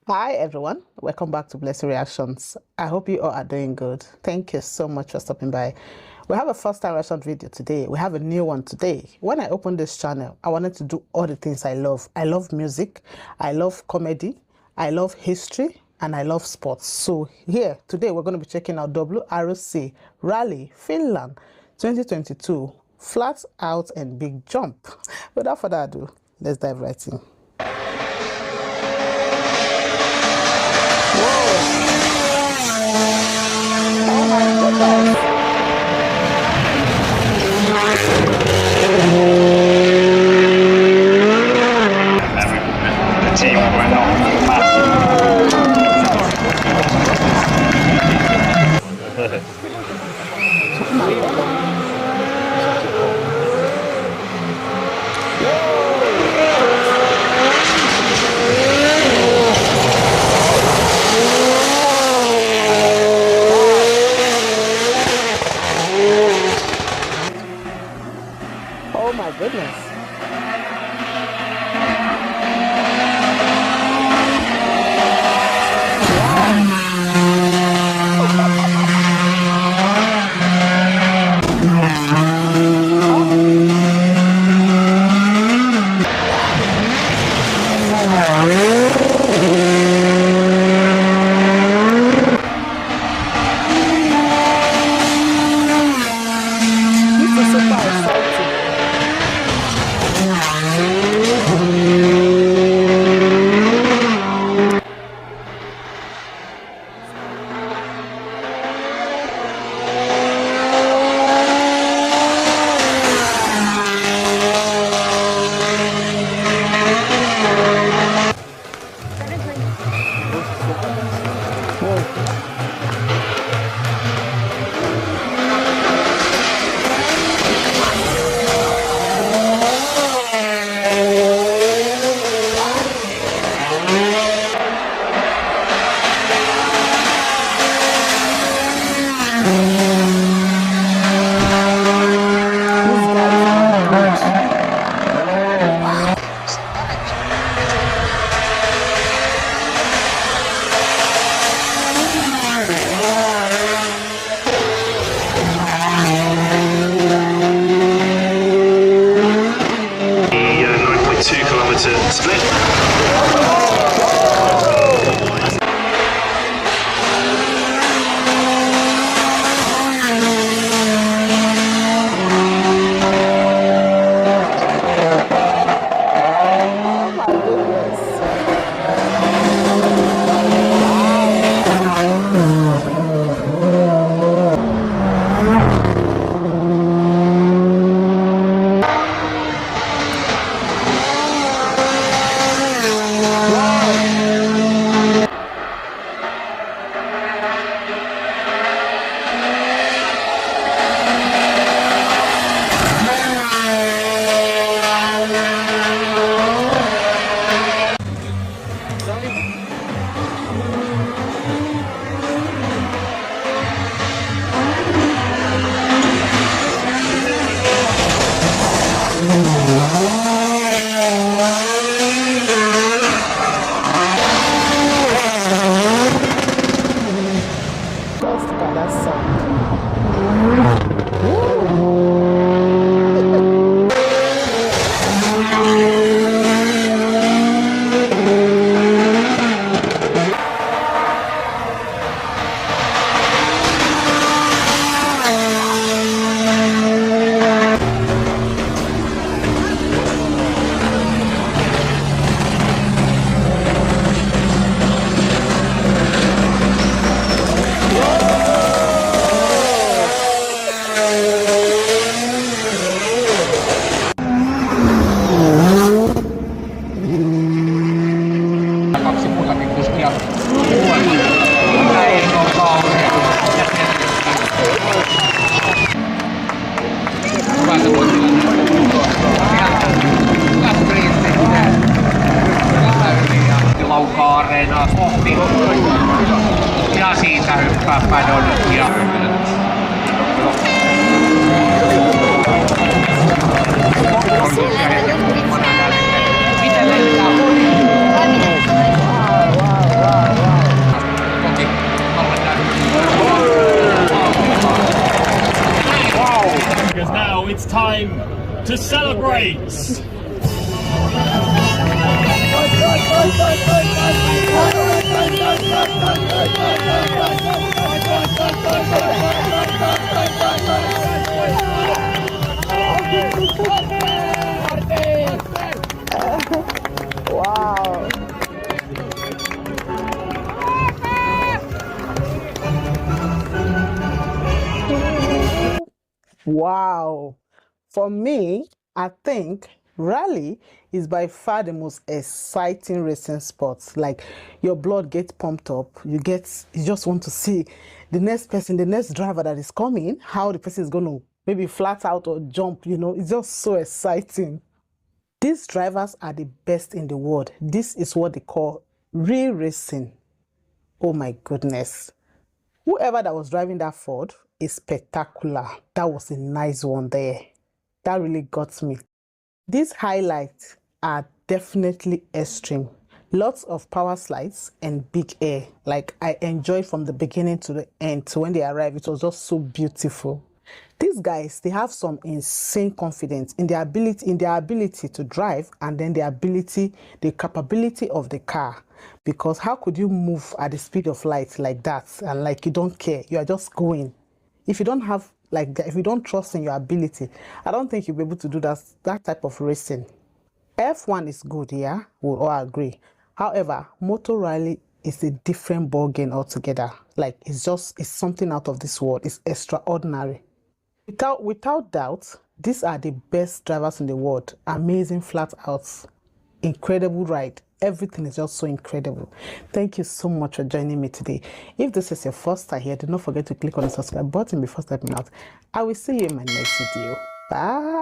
Hi everyone, welcome back to Blessed Reactions. I hope you all are doing good. Thank you so much for stopping by. We have a first time reaction video today. We have a new one today. When I opened this channel, I wanted to do all the things I love. I love music, I love comedy, I love history, and I love sports. So here, today we're going to be checking out WRC Rallyfinland 2022 Flat Out and Big Jump. Without further ado, let's dive right in. Oh my goodness. Areena kohti ja siitä hyppää padon ja miten lentää race. Wow. Wow. For me, I think rally is by far the most exciting racing sport. Like your blood gets pumped up. You just want to see the next person, the next driver that is coming, how the person is going to maybe flat out or jump, it's just so exciting. These drivers are the best in the world. This is what they call real racing. Oh my goodness. Whoever that was driving that Ford is spectacular. That was a nice one there. That really got me. These highlights are definitely extreme. Lots of power slides and big air. Like I enjoyed from the beginning to the end. So when they arrived, it was just so beautiful. These guys, they have some insane confidence in their ability to drive, and then the capability of the car. Because how could you move at the speed of light like that and like you don't care? You are just going. If you don't have like that, if you don't trust in your ability, I don't think you'll be able to do that type of racing. F1 is good, yeah, we'll all agree. However, motor rally is a different ballgame altogether. Like it's something out of this world. It's extraordinary. Without doubt, these are the best drivers in the world. Amazing flat outs, incredible ride. Everything is just so incredible. Thank you so much for joining me today. If this is your first time here, do not forget to click on the subscribe button before stepping out. I will see you in my next video. Bye.